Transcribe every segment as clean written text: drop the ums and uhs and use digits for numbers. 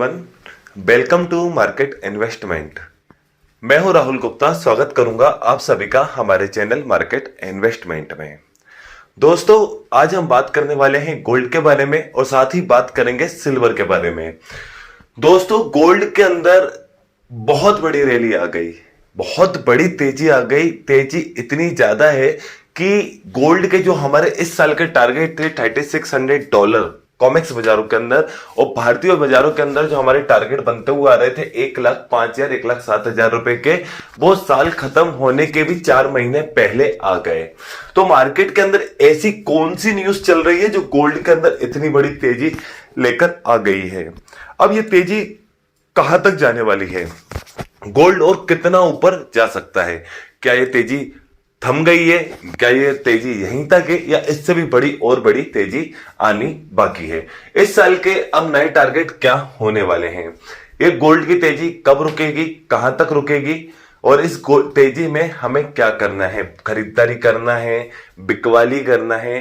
Everyone, welcome to market investment. मैं हूं राहुल गुप्ता। स्वागत करूंगा आप सभी का हमारे चैनल मार्केट इन्वेस्टमेंट में। दोस्तों, आज हम बात करने वाले हैं गोल्ड के बारे में और साथ ही बात करेंगे सिल्वर के बारे में। दोस्तों, गोल्ड के अंदर बहुत बड़ी रैली आ गई, बहुत बड़ी तेजी आ गई। तेजी इतनी ज्यादा है कि गोल्ड के जो हमारे इस साल के टारगेट थे $3600 कॉमेक्स बाजारों के अंदर और भारतीय बाजारों के अंदर जो हमारे टारगेट बनते हुए आ रहे थे 1,05,000 1,07,000 रुपए के, वो साल खत्म होने के भी 4 महीने पहले आ गए। तो मार्केट के अंदर ऐसी कौन सी न्यूज चल रही है जो गोल्ड के अंदर इतनी बड़ी तेजी लेकर आ गई है? अब ये तेजी कहां तक जाने वाली है? गोल्ड और कितना ऊपर जा सकता है? क्या ये तेजी थम गई है? क्या ये तेजी यहीं तक है या इससे भी बड़ी और बड़ी तेजी आनी बाकी है? इस साल के अब नए टारगेट क्या होने वाले हैं? ये गोल्ड की तेजी कब रुकेगी, कहां तक रुकेगी और इस तेजी में हमें क्या करना है? खरीदारी करना है, बिकवाली करना है,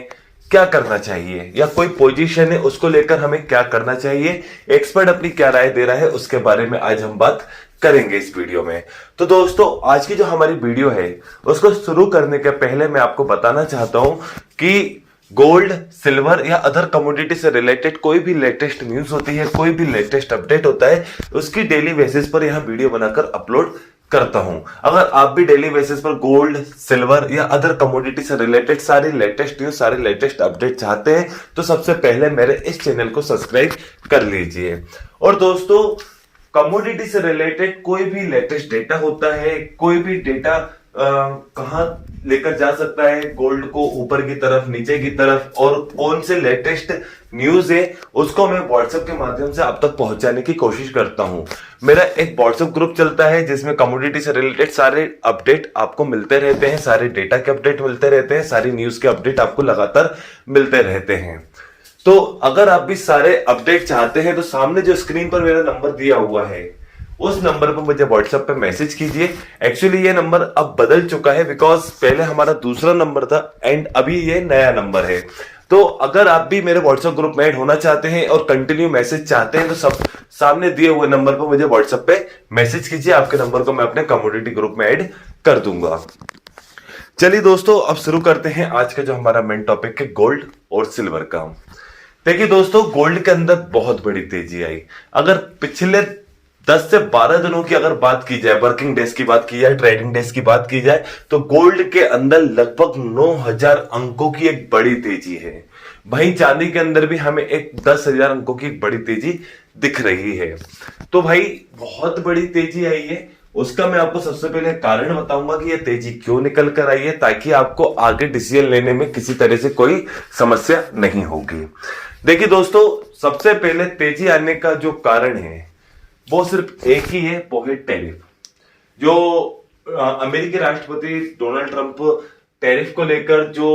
क्या करना चाहिए, या कोई पोजीशन है उसको लेकर हमें क्या करना चाहिए? एक्सपर्ट अपनी क्या राय दे रहा है उसके बारे में आज हम बात करेंगे इस वीडियो में। तो दोस्तों, आज की जो हमारी वीडियो है उसको शुरू करने के पहले मैं आपको बताना चाहता हूं कि गोल्ड, सिल्वर या अदर कमोडिटी से रिलेटेड कोई भी लेटेस्ट न्यूज होती है, कोई भी लेटेस्ट अपडेट होता है, उसकी डेली बेसिस पर यह वीडियो बनाकर अपलोड करता हूं। अगर आप भी डेली बेसिस पर गोल्ड, सिल्वर या अदर कमोडिटी से रिलेटेड सारी लेटेस्ट न्यूज, सारे लेटेस्ट अपडेट चाहते हैं तो सबसे पहले मेरे इस चैनल को सब्सक्राइब कर लीजिए। और दोस्तों, कमोडिटी से रिलेटेड कोई भी लेटेस्ट डेटा होता है, कोई भी डेटा कहां लेकर जा सकता है गोल्ड को, ऊपर की तरफ, नीचे की तरफ, और कौन से लेटेस्ट न्यूज है उसको मैं व्हाट्सएप के माध्यम से आप तक पहुंचाने की कोशिश करता हूं। मेरा एक व्हाट्सएप ग्रुप चलता है जिसमें कमोडिटी से रिलेटेड सारे अपडेट आपको मिलते रहते हैं, सारे डेटा के अपडेट मिलते रहते हैं, सारी न्यूज के अपडेट आपको लगातार मिलते रहते हैं। तो अगर आप भी सारे अपडेट चाहते हैं तो सामने जो स्क्रीन पर मेरा नंबर दिया हुआ है उस नंबर पर मुझे व्हाट्सएप पे मैसेज कीजिए। एक्चुअली ये नंबर अब बदल चुका है, बिकॉज पहले हमारा दूसरा नंबर था एंड अभी ये नया नंबर है। तो अगर आप भी मेरे व्हाट्सएप ग्रुप में ऐड होना चाहते हैं और कंटिन्यू मैसेज चाहते हैं तो सब सामने दिए हुए नंबर पर मुझे व्हाट्सएप पे मैसेज कीजिए। आपके नंबर को मैं अपने कम्युनिटी ग्रुप में ऐड कर दूंगा। चलिए दोस्तों, अब शुरू करते हैं आज का जो हमारा मेन टॉपिक है गोल्ड और सिल्वर का। देखिए दोस्तों, गोल्ड के अंदर बहुत बड़ी तेजी आई। अगर पिछले 10 से 12 दिनों की अगर बात की जाए, वर्किंग डेज की बात की जाए, ट्रेडिंग डेज की बात की जाए, तो गोल्ड के अंदर लगभग 9,000 अंकों की एक बड़ी तेजी है। वहीं चांदी के अंदर भी हमें एक 10,000 अंकों की एक बड़ी तेजी दिख रही है। तो भाई बहुत बड़ी तेजी आई है। उसका मैं आपको सबसे पहले कारण बताऊंगा कि यह तेजी क्यों निकल कर आई है, ताकि आपको आगे डिसीजन लेने में किसी तरह से कोई समस्या नहीं होगी। देखिए दोस्तों, सबसे पहले तेजी आने का जो कारण है वो सिर्फ एक ही है, वो है टैरिफ। जो अमेरिकी राष्ट्रपति डोनाल्ड ट्रंप टैरिफ को लेकर जो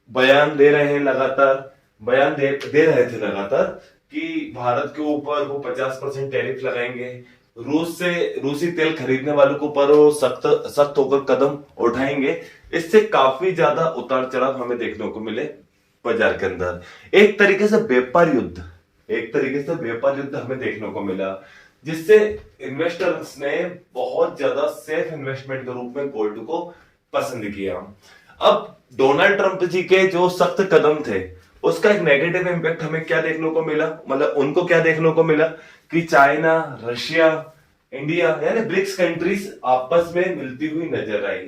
बयान दे रहे हैं, लगातार बयान दे रहे थे लगातार कि भारत के ऊपर वो 50% टैरिफ लगाएंगे, रूसी तेल खरीदने वालों के ऊपर वो सख्त होकर कदम उठाएंगे। इससे काफी ज्यादा उतार चढ़ाव हमें देखने को मिले बाजार के अंदर। एक तरीके से व्यापार युद्ध हमें देखने को मिला, जिससे इन्वेस्टर्स ने बहुत ज्यादा सेफ इन्वेस्टमेंट के रूप में गोल्ड को पसंद किया। अब डोनाल्ड ट्रंप जी के जो सख्त कदम थे उसका एक नेगेटिव इंपैक्ट हमें क्या देखने को मिला, मतलब उनको क्या देखने को मिला कि चाइना, रशिया, इंडिया यानी ब्रिक्स कंट्रीज आपस में मिलती हुई नजर आई।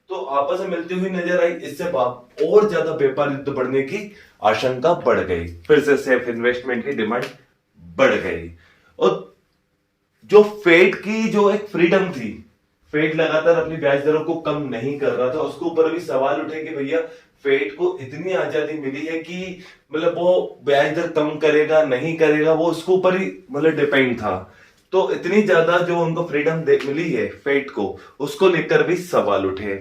तो आपस में मिलती हुई नजर आई, इससे और ज्यादा व्यापार युद्ध बढ़ने की आशंका बढ़ गई। फिर से सेफ इन्वेस्टमेंट की डिमांड बढ़ गई। और जो फेड की जो एक फ्रीडम थी, फेड लगातार अपनी ब्याज दरों को कम नहीं कर रहा था, उसके ऊपर भी सवाल उठे कि भैया फेड को इतनी आजादी मिली है कि मतलब वो ब्याज दर कम करेगा नहीं करेगा, वो उसके ऊपर ही मतलब डिपेंड था। तो इतनी ज्यादा जो उनको फ्रीडम मिली है फेड को, उसको लेकर भी सवाल उठे।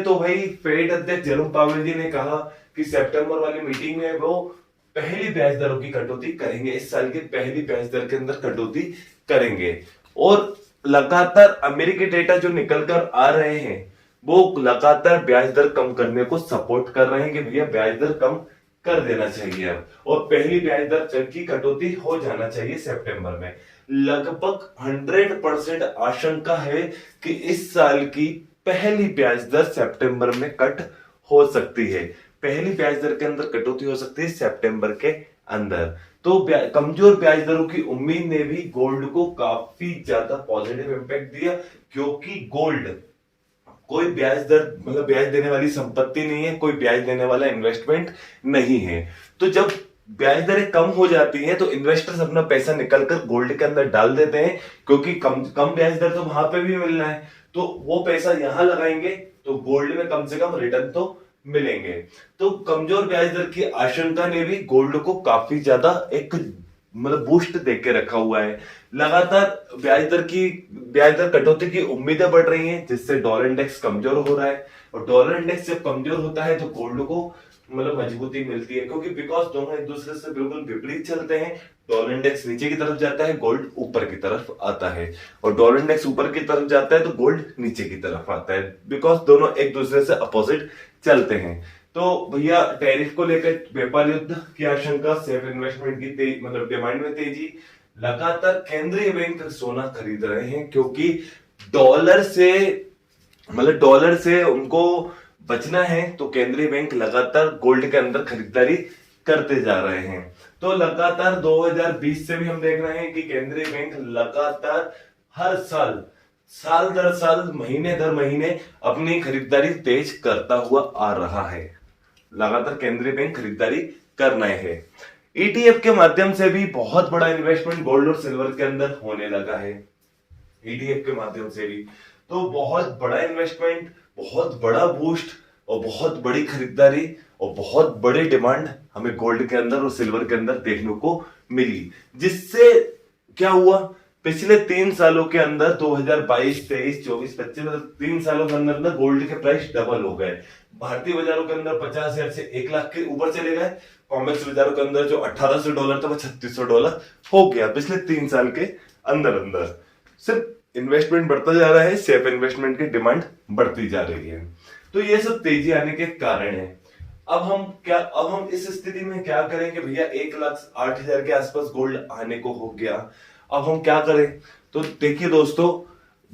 तो भाई फेड अध्यक्ष जेरोम पावेल जी ने कहा कि सितंबर वाली मीटिंग में वो पहली ब्याज दरों की कटौती करेंगे, इस साल की पहली ब्याज दर के अंदर कटौती करेंगे। और लगातार अमेरिकी डेटा जो निकल कर आ रहे हैं वो लगातार ब्याज दर कम करने को सपोर्ट कर रहे हैं कि भैया ब्याज दर कम कर देना चाहिए अब, और पहली ब्याज दर की कटौती हो जाना चाहिए सितंबर में। लगभग 100% आशंका है कि इस साल की पहली ब्याज दर सितंबर में कट हो सकती है। पहली ब्याज दर के अंदर कटौती हो सकती है सितंबर के अंदर। तो कमजोर ब्याज दरों की उम्मीद ने भी गोल्ड को काफी ज्यादा पॉजिटिव इंपैक्ट दिया, क्योंकि गोल्ड कोई ब्याज दर मतलब ब्याज देने वाली संपत्ति नहीं है, कोई ब्याज देने वाला इन्वेस्टमेंट नहीं है। तो जब ब्याज दरें कम हो जाती हैं तो इन्वेस्टर्स अपना पैसा निकलकर गोल्ड के अंदर डाल देते हैं, क्योंकि कम कम ब्याज दर तो वहां पे भी मिलना है, तो वो पैसा यहां लगाएंगे तो गोल्ड में कम से कम रिटर्न तो मिलेंगे। तो कमजोर ब्याज दर की आशंका ने भी गोल्ड को काफी ज्यादा एक मतलब बूस्ट दे के रखा हुआ है। लगातार ब्याज दर कटौती की उम्मीदें बढ़ रही हैं, जिससे डॉलर इंडेक्स कमजोर हो रहा है, और डॉलर इंडेक्स जब कमजोर होता है तो गोल्ड को मतलब मजबूती मिलती है, क्योंकि बिकॉज दोनों एक दूसरे से बिल्कुल विपरीत चलते हैं। डॉलर इंडेक्स नीचे की तरफ जाता है, गोल्ड ऊपर की तरफ आता है, और डॉलर इंडेक्स ऊपर की तरफ जाता है तो गोल्ड नीचे की तरफ आता है, बिकॉज दोनों एक दूसरे से अपोजिट चलते हैं। तो भैया टैरिफ को लेकर व्यापार युद्ध की आशंका, सेफ इन्वेस्टमेंट की मतलब डिमांड में तेजी, लगातार केंद्रीय बैंक सोना खरीद रहे हैं, क्योंकि डॉलर से उनको बचना है, तो केंद्रीय बैंक लगातार गोल्ड के अंदर खरीदारी करते जा रहे हैं। तो लगातार 2020 से भी हम देख रहे हैं कि केंद्रीय बैंक लगातार हर साल दर साल महीने दर महीने अपनी खरीदारी तेज करता हुआ आ रहा है। लगातार केंद्रीय बैंक खरीदारी कर रहे हैं। ईटीएफ के माध्यम से भी बहुत बड़ा इन्वेस्टमेंट गोल्ड और सिल्वर के अंदर होने लगा है। ईटीएफ के माध्यम से भी तो बहुत बड़ा इन्वेस्टमेंट, बहुत बड़ा बूस्ट और बहुत बड़ी खरीदारी और बहुत बड़ी डिमांड हमें गोल्ड के अंदर और सिल्वर के अंदर देखने को मिली। जिससे क्या हुआ, पिछले 3 सालों के अंदर 2022, 23, 24, 25 मतलब 3 सालों के अंदर ना गोल्ड के प्राइस डबल हो गए। भारतीय बाजारों के अंदर 50,000 से 1 लाख के ऊपर चले गए। कॉमेक्स बाजारों के अंदर जो $1,800 था वो $3,600 हो गया पिछले 3 साल के अंदर। सिर्फ इन्वेस्टमेंट बढ़ता जा रहा है, सेफ इन्वेस्टमेंट की डिमांड बढ़ती जा रही है। तो ये सब तेजी आने के कारण है। अब हम इस स्थिति में क्या करें कि भैया 1,08,000 के आसपास गोल्ड आने को हो गया, अब हम क्या करें? तो देखिए दोस्तों,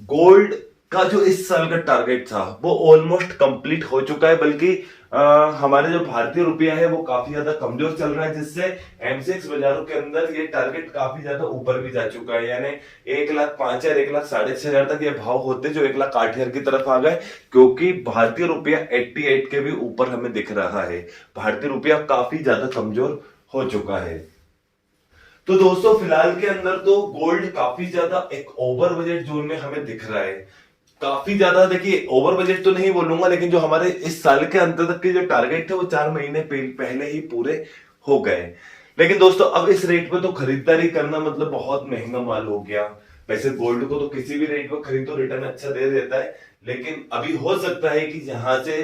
गोल्ड का जो इस साल का टारगेट था वो ऑलमोस्ट कंप्लीट हो चुका है, बल्कि हमारे जो भारतीय रुपया है वो काफी ज्यादा कमजोर चल रहा है, जिससे एमसीएक्स बाजारों के अंदर ये टारगेट काफी ज्यादा ऊपर भी जा चुका है। यानी 1,05,000, 1,06,500 तक ये भाव होते जो 1,08,000 की तरफ आ गए, क्योंकि भारतीय रुपया 88 के भी ऊपर हमें दिख रहा है। भारतीय रुपया काफी ज्यादा कमजोर हो चुका है। तो दोस्तों फिलहाल के अंदर तो गोल्ड काफी ज्यादा एक ओवर बजट जोन में हमें दिख रहा है। काफी ज्यादा, देखिए ओवर बजट तो नहीं बोलूंगा, लेकिन जो हमारे इस साल के अंत तक के जो टारगेट थे वो 4 महीने पहले ही पूरे हो गए। लेकिन दोस्तों अब इस रेट पे तो खरीदारी करना मतलब बहुत महंगा माल हो गया। वैसे गोल्ड को तो किसी भी रेट पर खरीदो रिटर्न अच्छा दे देता है, लेकिन अभी हो सकता है कि जहां से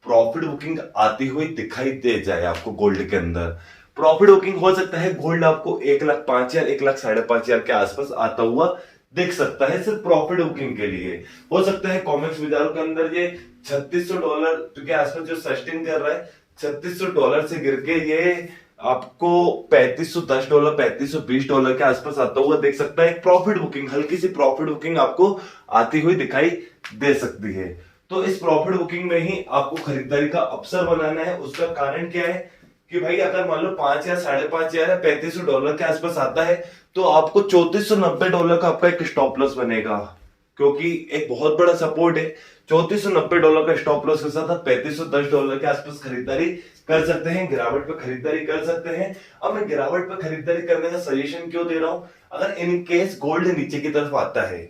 प्रॉफिट बुकिंग आती हुई दिखाई दे जाए आपको गोल्ड के अंदर। प्रॉफिट बुकिंग हो सकता है गोल्ड आपको 1,05,000, 1,05,500 के आसपास आता हुआ देख सकता है, सिर्फ प्रॉफिट बुकिंग के लिए। हो सकता है कॉमेक्स बाजारों के अंदर ये $3,600 के आसपास जो सस्टेन कर रहा है, $3,600 से गिर के ये आपको $3,510, $3,520 के आसपास आता हुआ देख सकता है। एक प्रॉफिट बुकिंग, हल्की सी प्रॉफिट बुकिंग आपको आती हुई दिखाई दे सकती है। तो इस प्रॉफिट बुकिंग में ही आपको खरीदारी का अवसर बनाना है। उसका कारण क्या है कि भाई अगर मान लो 5 या $5,500 या $3,500 के आसपास आता है तो आपको $3,490 का आपका एक स्टॉप लॉस बनेगा, क्योंकि एक बहुत बड़ा सपोर्ट है। $3,490 का स्टॉप लॉस के साथ आप $3,510 के आसपास खरीदारी कर सकते हैं, गिरावट पे खरीदारी कर सकते हैं। अब मैं गिरावट पे खरीदारी करने का सजेशन क्यों दे रहा हूं? अगर इन केस गोल्ड नीचे की तरफ आता है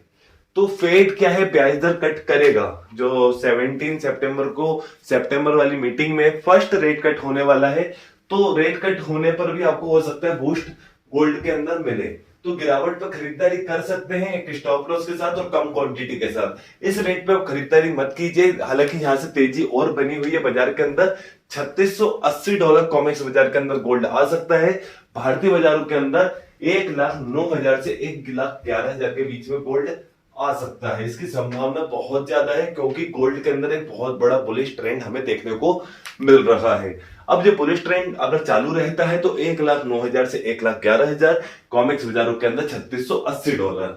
तो फेड क्या है, ब्याज दर कट करेगा। जो 17 सितंबर को सितंबर वाली मीटिंग में फर्स्ट रेट कट होने वाला है, तो रेट कट होने पर भी आपको हो सकता है बूस्ट गोल्ड के अंदर मिले। तो गिरावट पर खरीदारी कर सकते हैं एक स्टॉप लॉस के साथ और कम क्वांटिटी के साथ। इस रेट पे आप खरीदारी मत कीजिए। हालांकि यहां से तेजी और बनी हुई है बाजार के अंदर। $3,680 कॉमेक्स बाजार के अंदर गोल्ड आ सकता है। भारतीय बाजारों के अंदर 1,09,000 से 1,11,000 के बीच में गोल्ड आ सकता है। इसकी संभावना बहुत ज्यादा है, क्योंकि गोल्ड के अंदर एक बहुत बड़ा बुलिश ट्रेंड हमें देखने को मिल रहा है। अब जो बुलिश ट्रेंड अगर चालू रहता है तो 1,09,000 से 1,11,000 कॉमेक्स बाजारों के अंदर $3680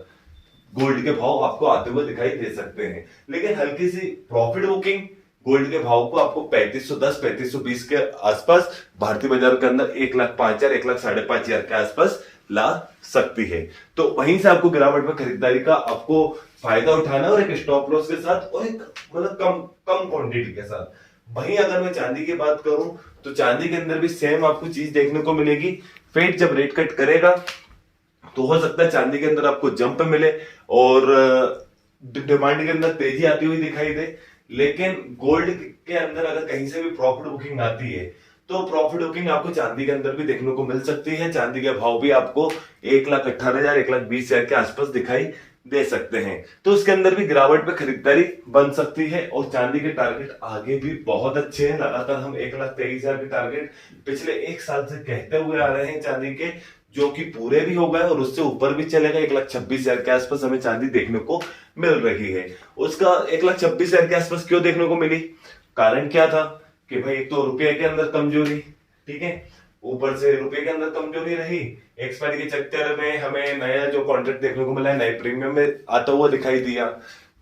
गोल्ड के भाव आपको आते हुए दिखाई दे सकते हैं। लेकिन हल्की सी प्रॉफिट बुकिंग गोल्ड के भाव को आपको 3510 3520 के आसपास भारतीय बाजार के अंदर 1,05,000 1,05,500 के आसपास ला सकती है। तो वहीं से आपको गिरावट में खरीदारी का आपको फायदा उठाना और एक स्टॉप लॉस के साथ और एक मतलब कम क्वांटिटी के साथ। वहीं अगर मैं चांदी की बात करूं तो चांदी के अंदर भी सेम आपको चीज देखने को मिलेगी। फेड जब रेट कट करेगा तो हो सकता है चांदी के अंदर आपको जंप मिले और डिमांड के अंदर तेजी आती हुई दिखाई दे। लेकिन गोल्ड के अंदर अगर कहीं से भी प्रॉफिट बुकिंग आती है तो प्रॉफिट बुकिंग आपको चांदी के अंदर भी देखने को मिल सकती है। चांदी के भाव भी आपको 1,18,000 1,20,000 के आसपास दिखाई दे सकते हैं। तो उसके अंदर भी गिरावट पे खरीदारी बन सकती है। और चांदी के टारगेट आगे भी बहुत अच्छे हैं। लगातार हम 1,23,000 के टारगेट पिछले एक साल से कहते हुए आ रहे हैं चांदी के, जो कि पूरे भी हो गए और उससे ऊपर भी चलेगा। 1,26,000 के आसपास हमें चांदी देखने को मिल रही है। उसका 1,26,000 के आसपास क्यों देखने को मिली, कारण क्या था कि भाई एक तो रुपये के अंदर कमजोरी, ठीक है, ऊपर से रुपये के अंदर कमजोरी रही। एक्सपायरी के चक्कर में हमें नया जो कॉन्ट्रैक्ट देखने को मिला है नए प्रीमियम में आता हुआ दिखाई दिया।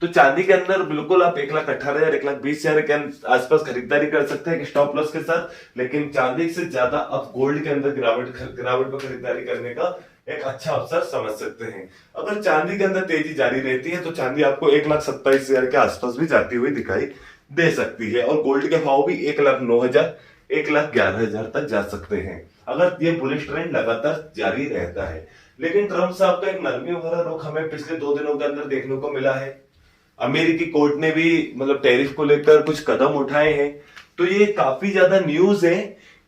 तो चांदी के अंदर बिल्कुल आप 1,18,000 1,20,000 के आसपास खरीदारी कर सकते हैं स्टॉप लॉस के साथ। लेकिन चांदी से ज्यादा आप गोल्ड के अंदर गिरावट पर खरीदारी करने का एक अच्छा अवसर समझ सकते हैं। अगर चांदी के अंदर तेजी जारी रहती है तो चांदी आपको 1,27,000 के आसपास भी जाती हुई दिखाई दे सकती है और गोल्ड के भाव भी 1,09,000 1,11,000 तक जा सकते हैं अगर ये बुलिश ट्रेंड लगातार जारी रहता है। लेकिन ट्रम्प साहब का एक नरमी भरा रुख हमें पिछले 2 दिनों के अंदर देखने को मिला है। अमेरिकी कोर्ट ने भी मतलब टैरिफ को लेकर कुछ कदम उठाए हैं। तो ये काफी ज्यादा न्यूज है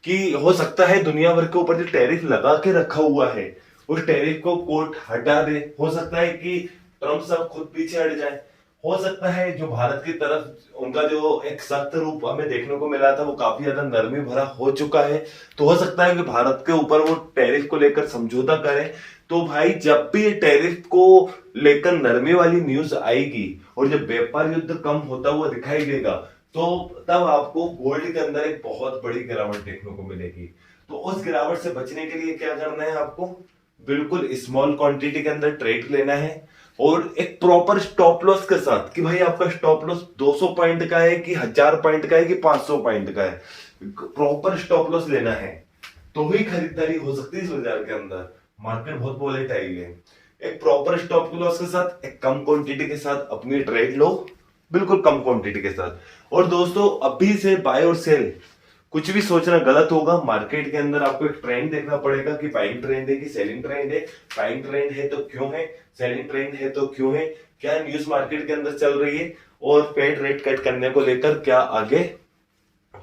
कि हो सकता है दुनिया भर के ऊपर जो टैरिफ लगा के रखा हुआ है उस टैरिफ को कोर्ट हटा दे। हो सकता है कि ट्रम्प साहब खुद पीछे हट जाए। हो सकता है जो भारत की तरफ उनका जो एक सख्त रूप हमें देखने को मिला था वो काफी ज्यादा नरमी भरा हो चुका है। तो हो सकता है कि भारत के ऊपर वो टैरिफ को लेकर समझौता करे। तो भाई जब भी टैरिफ को लेकर नरमी वाली न्यूज आएगी और जब व्यापार युद्ध कम होता हुआ दिखाई देगा तो तब आपको गोल्ड के अंदर एक बहुत बड़ी गिरावट देखने को मिलेगी। तो उस गिरावट से बचने के लिए क्या करना है, आपको बिल्कुल स्मॉल क्वांटिटी के अंदर ट्रेड लेना है और एक प्रॉपर स्टॉप लॉस के साथ कि भाई आपका स्टॉप लॉस 200 पॉइंट का है कि 1000 पॉइंट का है कि 500 पॉइंट का है। प्रॉपर स्टॉप लॉस लेना है तो ही खरीदारी हो सकती है इस बाजार के अंदर। मार्केट बहुत वोलेटाइल है। एक प्रॉपर स्टॉप लॉस के साथ एक कम क्वांटिटी के साथ अपनी ट्रेड लो, बिल्कुल कम क्वांटिटी के साथ। और दोस्तों अभी से बाय और सेल कुछ भी सोचना गलत होगा। मार्केट के अंदर आपको एक ट्रेंड देखना पड़ेगा कि बाइंग ट्रेंड है कि सेलिंग ट्रेंड है। बाइंग ट्रेंड है तो क्यों है, सेलिंग ट्रेंड है तो क्यों है, क्या न्यूज मार्केट के अंदर चल रही है और फेड रेट कट करने को लेकर क्या आगे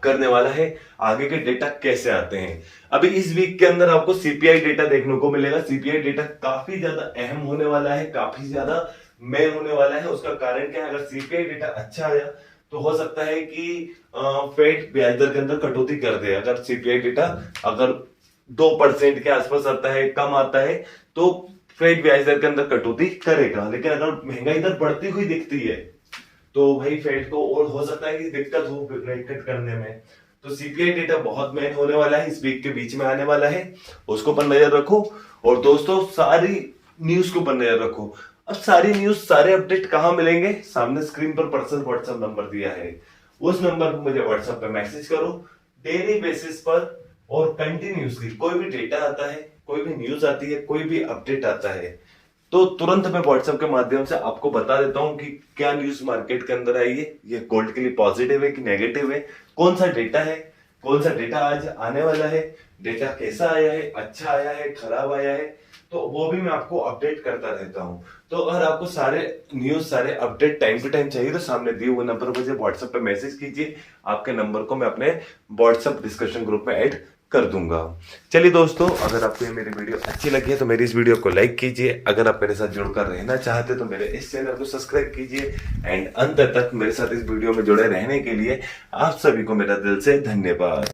करने वाला है, आगे के डेटा कैसे आते हैं। अभी इस वीक के अंदर आपको सीपीआई डेटा देखने को मिलेगा। सीपीआई डेटा काफी ज्यादा अहम होने वाला है, काफी ज्यादा मेन होने वाला है। उसका कारण क्या है, अगर सीपीआई डेटा अच्छा आया तो हो सकता है कि फेड ब्याज दर के अंदर कटौती कर दे। अगर सीपीआई डेटा अगर 2% के आसपास आता है, कम आता है तो फेड ब्याज दर के अंदर कटौती करेगा। लेकिन अगर महंगाई दर बढ़ती हुई दिखती है तो भाई फेड को और हो सकता है कि दिक्कत हो रेट कट करने में। तो सीपीआई डेटा बहुत मेन होने वाला है, इस वीक के बीच में आने वाला है, उसको पर नजर रखो। और दोस्तों सारी न्यूज को पर नजर रखो। अब सारी न्यूज सारे अपडेट कहां मिलेंगे, सामने स्क्रीन पर पर्सनल व्हाट्सएप नंबर दिया है, उस नंबर पर मुझे व्हाट्सएप पे मैसेज करो। डेली बेसिस पर और कंटिन्यूसली कोई भी डेटा आता है, कोई भी न्यूज आती है, कोई भी अपडेट आता है तो तुरंत मैं व्हाट्सएप के माध्यम से आपको बता देता हूं कि क्या न्यूज मार्केट के अंदर आई है, ये गोल्ड के लिए पॉजिटिव है कि नेगेटिव है, कौन सा डेटा है, कौन सा डेटा आज आने वाला है, डेटा कैसा आया है, अच्छा आया है, खराब आया है, तो वो भी मैं आपको अपडेट करता रहता हूं। तो अगर आपको सारे न्यूज सारे अपडेट टाइम टू टाइम चाहिए तो सामने दिए हुए नंबर पर मुझे व्हाट्सएप पे मैसेज कीजिए। आपके नंबर को मैं अपने व्हाट्सएप डिस्कशन ग्रुप में ऐड कर दूंगा। चलिए दोस्तों, अगर आपको ये मेरी वीडियो अच्छी लगी है तो मेरी इस वीडियो को लाइक कीजिए। अगर आप मेरे साथ जुड़कर रहना चाहते तो मेरे इस चैनल को सब्सक्राइब कीजिए एंड अंत तक मेरे साथ इस वीडियो में जुड़े रहने के लिए आप सभी को मेरा दिल से धन्यवाद।